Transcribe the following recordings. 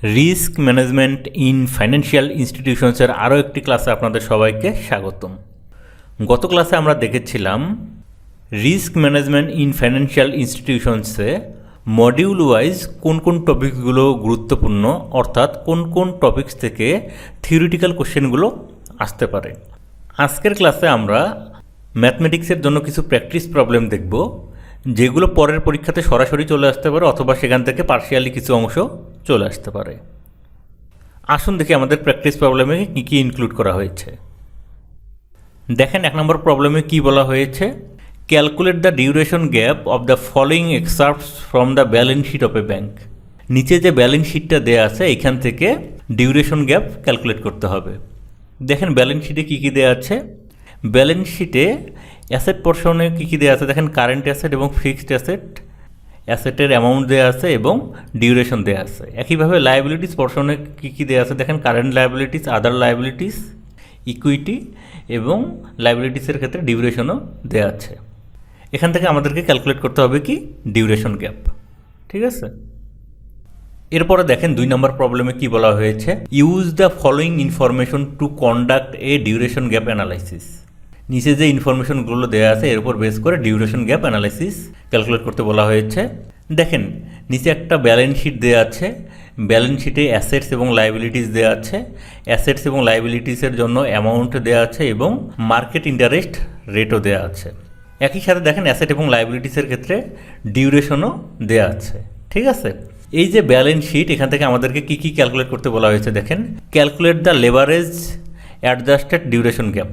Risk management in financial ইনস্টিটিউশনসের আরও একটি ক্লাসে আপনাদের সবাইকে স্বাগতম। গত ক্লাসে আমরা দেখেছিলাম রিস্ক ম্যানেজমেন্ট ইন ফাইন্যান্সিয়াল ইনস্টিটিউশনসে মডিউল ওয়াইজ কোন কোন টপিকসগুলো গুরুত্বপূর্ণ, অর্থাৎ কোন কোন টপিকস থেকে থিওরিটিক্যাল কোশ্চেনগুলো আসতে পারে। আজকের ক্লাসে আমরা ম্যাথমেটিক্সের জন্য কিছু প্র্যাকটিস প্রবলেম দেখব, যেগুলো পরের পরীক্ষাতে সরাসরি চলে আসতে পারে অথবা সেখান থেকে পার্শিয়ালি কিছু অংশ চলে আসতে পারে। আসুন দেখি আমাদের প্র্যাকটিস প্রবলেমে কী কী ইনক্লুড করা হয়েছে। দেখেন 1 নম্বর প্রবলেমে কি বলা হয়েছে, calculate the duration gap of the following excerpts from the balance sheet of a bank. নিচে যে ব্যালেন্স শিটটা দেওয়া আছে এইখান থেকে ডিউরেশন গ্যাপ ক্যালকুলেট করতে হবে। দেখেন ব্যালেন্স শিটে কী কী দেওয়া আছে। ব্যালেন্স শিটে অ্যাসেট পোর্শনে কী কী দেওয়া আছে, দেখেন কারেন্ট অ্যাসেট এবং ফিক্সড অ্যাসেট, অ্যাসেটের অ্যামাউন্ট দেওয়া আছে এবং ডিউরেশন দেওয়া আছে। একইভাবে লায়াবিলিটিস পোর্শনে কী কী দেওয়া আছে, দেখেন কারেন্ট লায়াবিলিটিস, আদার লায়াবিলিটিস, ইকুইটি এবং লায়াবিলিটিসের ক্ষেত্রে ডিউরেশনও দেওয়া আছে। এখান থেকে আমাদেরকে ক্যালকুলেট করতে হবে কি ডিউরেশন গ্যাপ, ঠিক আছে। এরপরে দেখেন 2 নম্বর প্রবলেমে কি বলা হয়েছে, use the following information to conduct A duration gap analysis. নিচে যে ইনফরমেশনগুলো দেওয়া আছে এর উপর বেস করে ডিউরেশন গ্যাপ অ্যানালাইসিস ক্যালকুলেট করতে বলা হয়েছে। দেখেন নিচে একটা ব্যালেন্স শিট দেওয়া আছে, ব্যালেন্স শিটে অ্যাসেটস এবং লায়াবিলিটিস দেওয়া আছে, অ্যাসেটস এবং লায়াবিলিটিসের জন্য অ্যামাউন্ট দেওয়া আছে এবং মার্কেট ইন্টারেস্ট রেটও দেওয়া আছে। একই সাথে দেখেন অ্যাসেট এবং লায়াবিলিটিসের ক্ষেত্রে ডিউরেশনও দেওয়া আছে, ঠিক আছে। এই যে ব্যালেন্স শিট, এখান থেকে আমাদেরকে কী কী ক্যালকুলেট করতে বলা হয়েছে, দেখেন calculate the leverage adjusted duration gap,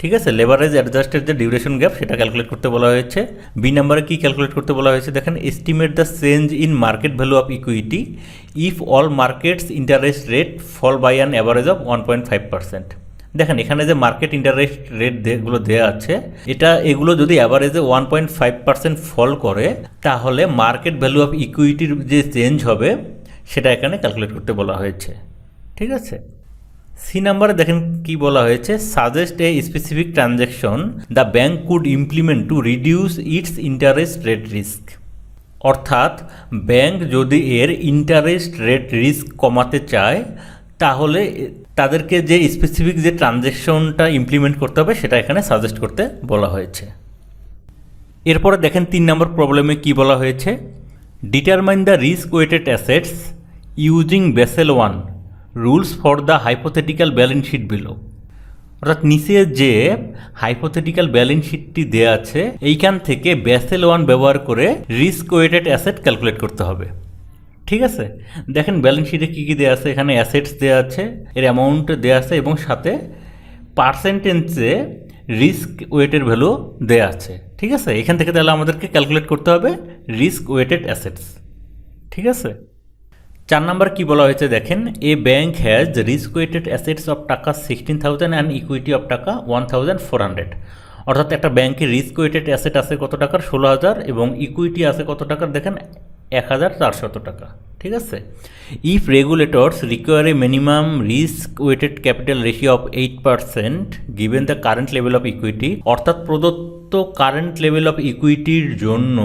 ঠিক আছে। লেভারেজ অ্যাডজাস্টেড যে ডিউরেশন গ্যাপ সেটা ক্যালকুলেট করতে বলা হয়েছে। বি নাম্বারে কী ক্যালকুলেট করতে বলা হয়েছে, দেখেন estimate the change in market value of equity if all markets interest rate fall by an average of 1.5%। দেখেন এখানে যে মার্কেট ইন্টারেস্ট রেট যেগুলো দেওয়া আছে এগুলো যদি অ্যাভারেজে 1.5% ফল করে তাহলে মার্কেট ভ্যালু অফ ইকুইটির যে চেঞ্জ হবে সেটা এখানে ক্যালকুলেট করতে বলা হয়েছে, ঠিক আছে। সি নাম্বারে দেখেন কি বলা হয়েছে, suggest a specific transaction the bank could implement to reduce it's interest rate risk. অর্থাৎ ব্যাঙ্ক যদি এর ইন্টারেস্ট রেট রিস্ক কমাতে চায় তাহলে তাদেরকে যে স্পেসিফিক যে ট্রানজ্যাকশনটা ইমপ্লিমেন্ট করতে হবে সেটা এখানে সাজেস্ট করতে বলা হয়েছে। এরপরে দেখেন 3 নম্বর প্রবলেমে কি বলা হয়েছে, determine the risk weighted assets using Basel 1 rules for the hypothetical balance sheet below. অর্থাৎ নিচে যে হাইপোথেটিক্যাল ব্যালেন্স শিটটি দেওয়া আছে এইখান থেকে বেসেল 1 ব্যবহার করে রিস্ক ওয়েটেড অ্যাসেট ক্যালকুলেট করতে হবে, ঠিক আছে। দেখেন ব্যালেন্স শিটে কী কী দেওয়া আছে, এখানে অ্যাসেটস দেওয়া আছে, এর অ্যামাউন্ট দেওয়া আছে এবং সাথে পার্সেন্টেজে রিস্ক ওয়েটের ভ্যালু দেওয়া আছে, ঠিক আছে। এখান থেকে তাহলে আমাদেরকে ক্যালকুলেট করতে হবে রিস্ক ওয়েটেড অ্যাসেটস, ঠিক আছে। 4 নম্বর কি বলা হয়েছে, দেখেন a bank has risk weighted assets of টাকা 16,000 অ্যান্ড ইকুইটি অফ টাকা 1,400। অর্থাৎ একটা ব্যাঙ্কের রিস্ক ওয়েটেড অ্যাসেট আছে কত টাকার, 16,000 এবং ইকুইটি আছে কত টাকার, দেখেন 1,400 টাকা, ঠিক আছে। If regulators require a minimum risk weighted capital ratio of 8% given the current level of equity. অর্থাৎ প্রদত্ত কারেন্ট লেভেল অফ ইকুইটির জন্য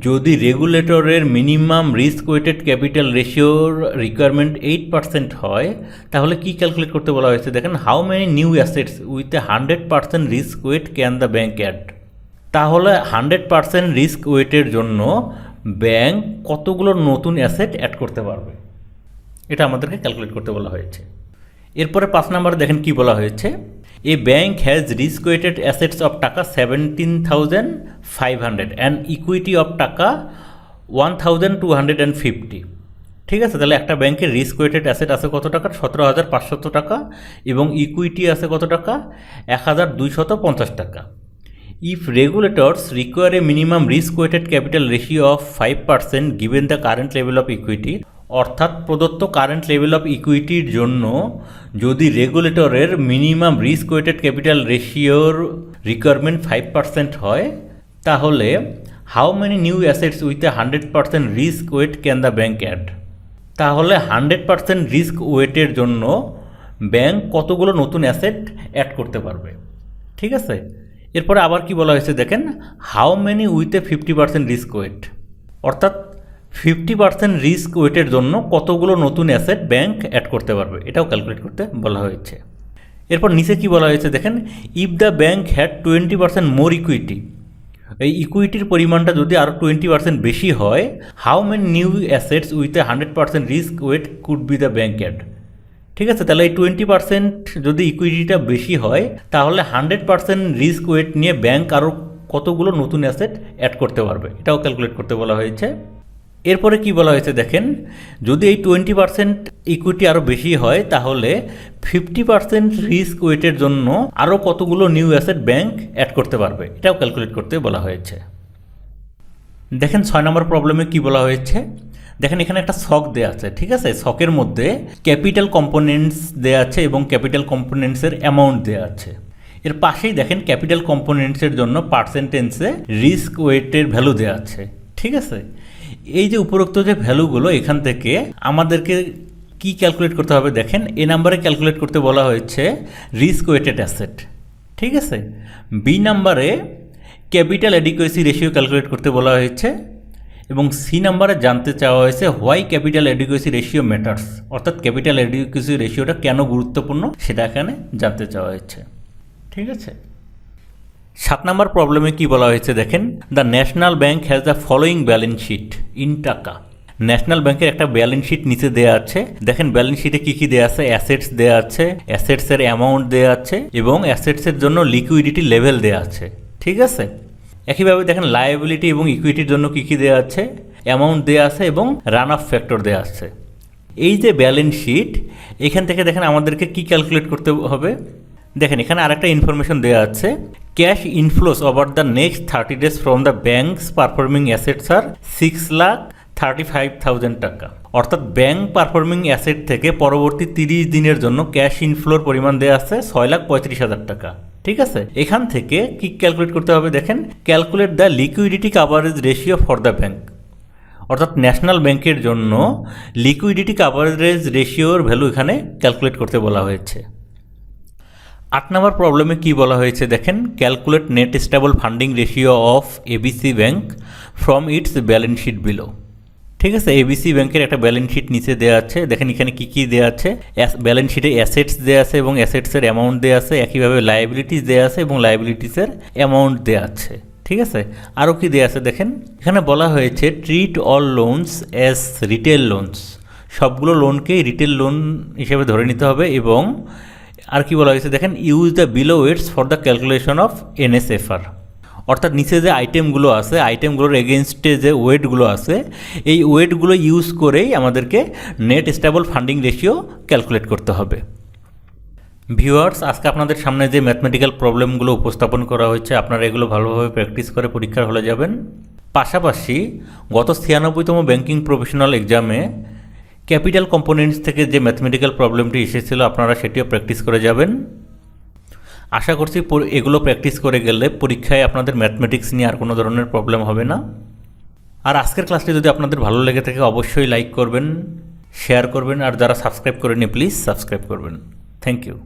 যদি রেগুলেটরের মিনিমাম রিস্ক ওয়েটেড ক্যাপিটাল রেশিওর রিকোয়ারমেন্ট 8% হয় তাহলে কি ক্যালকুলেট করতে বলা হয়েছে, দেখেন how many new assets with a 100% risk weight can the bank add. তাহলে 100% রিস্ক ওয়েটের জন্য ব্যাঙ্ক কতগুলো নতুন অ্যাসেট অ্যাড করতে পারবে এটা আমাদেরকে ক্যালকুলেট করতে বলা হয়েছে। এরপরে 5 নম্বরে দেখেন কি বলা হয়েছে, a bank has risk weighted assets of টাকা 17,500 অ্যান্ড ইকুইটি অফ টাকা 1,250, ঠিক আছে। তাহলে একটা ব্যাঙ্কের রিস্ক ওয়েটেড অ্যাসেট আছে কত টাকা, 17,500 টাকা এবং ইকুইটি আছে কত টাকা, 1,250 টাকা। If regulators require a minimum risk-weighted capital ratio of 5% given the current level of equity, অর্থাৎ প্রদত্ত কারেন্ট লেভেল অফ ইকুইটির জন্য যদি রেগুলেটরের মিনিমাম রিস্ক ওয়েটেড ক্যাপিটাল রেশিওর রিকোয়ারমেন্ট 5% হয় তাহলে how many new assets with a 100% risk weight can the bank add. তাহলে 100% রিস্ক ওয়েটের জন্য ব্যাঙ্ক কতগুলো নতুন অ্যাসেট অ্যাড করতে পারবে, ঠিক আছে। এরপরে আবার কি বলা হয়েছে, দেখেন how many with a 50% risk weight. অর্থাৎ 50% রিস্ক ওয়েটের জন্য কতগুলো নতুন অ্যাসেট ব্যাংক অ্যাড করতে পারবে, এটাও ক্যালকুলেট করতে বলা হয়েছে। এরপর নিচে কি বলা হয়েছে দেখেন, if the bank had 20% more equity, এই ইকুইটির পরিমাণটা যদি আরও 20% বেশি হয়, how many new assets with a 100% risk weight could be the bank add. ঠিক আছে, তাহলে এই 20% যদি ইকুইটিটা বেশি হয়, তাহলে 100% রিস্ক ওয়েট নিয়ে ব্যাংক আরও কতগুলো নতুন অ্যাসেট অ্যাড করতে পারবে, এটাও ক্যালকুলেট করতে বলা হয়েছে। এরপরে কি বলা হয়েছে দেখেন, যদি এই 20% ইকুইটি আরও বেশি হয়, তাহলে 50% রিস্ক ওয়েটের জন্য আরও কতগুলো নিউ অ্যাসেট ব্যাংক অ্যাড করতে পারবে, এটাও ক্যালকুলেট করতে বলা হয়েছে। দেখেন 6 নম্বর প্রবলেমে কি বলা হয়েছে, দেখেন এখানে একটা ছক দেওয়া আছে। ঠিক আছে, ছকের মধ্যে ক্যাপিটাল কম্পোনেন্টস দেওয়া আছে এবং ক্যাপিটাল কম্পোনেন্টসের অ্যামাউন্ট দেওয়া আছে। এর পাশেই দেখেন ক্যাপিটাল কম্পোনেন্টসের জন্য পার্সেন্টেজে রিস্ক ওয়েটের ভ্যালু দেওয়া আছে। ঠিক আছে, এই যে উপরোক্ত যে ভ্যালুগুলো, এখান থেকে আমাদেরকে কি ক্যালকুলেট করতে হবে দেখেন, এ নাম্বারে ক্যালকুলেট করতে বলা হয়েছে রিস্ক ওয়েটেড অ্যাসেট। ঠিক আছে, বি নাম্বারে ক্যাপিটাল অ্যাডিকুয়েসি রেশিও ক্যালকুলেট করতে বলা হয়েছে এবং সি নাম্বারে জানতে চাওয়া হয়েছে why capital adequacy ratio matters, অর্থাৎ ক্যাপিটাল অ্যাডিকুয়েসি রেশিওটা কেন গুরুত্বপূর্ণ সেটা এখানে জানতে চাওয়া হয়েছে। ঠিক আছে, 7 নম্বর প্রবলেমে কি বলা হয়েছে দেখেন, the national bank has the following balance sheet in টাকা। ন্যাশনাল ব্যাংকের একটা ব্যালেন্স শিট নিচে দেওয়া আছে। দেখেন ব্যালেন্স শিটে কী কী দেওয়া আছে, অ্যাসেটস দেওয়া আছে, অ্যাসেটসের অ্যামাউন্ট দেওয়া আছে এবং অ্যাসেটসের জন্য লিকুইডিটি লেভেল দেওয়া আছে। ঠিক আছে, একইভাবে দেখেন লায়াবিলিটি এবং ইকুইটির জন্য কী কী দেওয়া আছে, অ্যামাউন্ট দেওয়া আছে এবং রান অফ ফ্যাক্টর দেওয়া আছে। এই যে ব্যালেন্স শিট, এখান থেকে দেখেন আমাদেরকে কি ক্যালকুলেট করতে হবে, দেখেন এখানে আরেকটা ইনফরমেশন দেওয়া আছে, cash inflows over the next 30 days from the bank's performing assets আর 6,35,000 টাকা। অর্থাৎ ব্যাংক পারফর্মিং অ্যাসেট থেকে পরবর্তী 30 দিনের জন্য ক্যাশ ইনফ্লোর পরিমাণ দেওয়া আছে 6,35,000 টাকা। ঠিক আছে, এখান থেকে কি ক্যালকুলেট করতে হবে দেখেন, calculate the liquidity coverage ratio for the bank. অর্থাৎ ন্যাশনাল ব্যাংকের জন্য লিকুইডিটি কাভারেজ রেশিওর ভ্যালু এখানে ক্যালকুলেট করতে বলা হয়েছে। 8 নম্বর প্রবলেমে কি বলা হয়েছে দেখেন, calculate net stable funding ratio of ABC bank from its balance sheet below. ঠিক আছে, এবিসি ব্যাংকের একটা ব্যালেন্স শিট নিচে দেওয়া আছে। দেখেন এখানে কী কী দেওয়া আছে, ব্যালেন্স শিটে অ্যাসেটস দেওয়া আছে এবং অ্যাসেটসের অ্যামাউন্ট দেওয়া আছে, একইভাবে লায়াবিলিটিস দেওয়া আছে এবং লায়াবিলিটিসের অ্যামাউন্ট দেওয়া আছে। ঠিক আছে, আরও কি দেওয়া আছে দেখেন, এখানে বলা হয়েছে treat all loans as retail loans, সবগুলো লোনকেই রিটেল লোন হিসেবে ধরে নিতে হবে। এবং আর কি বলা হয়েছে দেখেন, use the below weights for the calculation of NSFR. অর্থাৎ নিচে যে আইটেমগুলো আছে, আইটেমগুলোর এগেনস্টে যে ওয়েটগুলো আছে, এই ওয়েটগুলো ইউজ করেই আমাদেরকে net stable funding ratio calculate করতে হবে। ভিউয়ার্স, আজকে আপনাদের সামনে যে ম্যাথমেটিক্যাল প্রবলেমগুলো উপস্থাপন করা হয়েছে, আপনারা এগুলো ভালোভাবে প্র্যাকটিস করে পরীক্ষার হলে যাবেন। পাশাপাশি গত 96তম ব্যাংকিং প্রফেশনাল এক্সামে ক্যাপিটাল কম্পোনেন্টস থেকে যে ম্যাথমেটিক্যাল প্রবলেমটি এসেছিল, আপনারা সেটিও প্র্যাকটিস করে যাবেন। আশা করছি এগুলো প্র্যাকটিস করে গেলে পরীক্ষায় আপনাদের ম্যাথমেটিক্স নিয়ে আর কোনো ধরনের প্রবলেম হবে না। আর আজকের ক্লাসটি যদি আপনাদের ভালো লেগে থাকে অবশ্যই লাইক করবেন, শেয়ার করবেন, আর যারা সাবস্ক্রাইব করেনি প্লিজ সাবস্ক্রাইব করবেন। Thank you.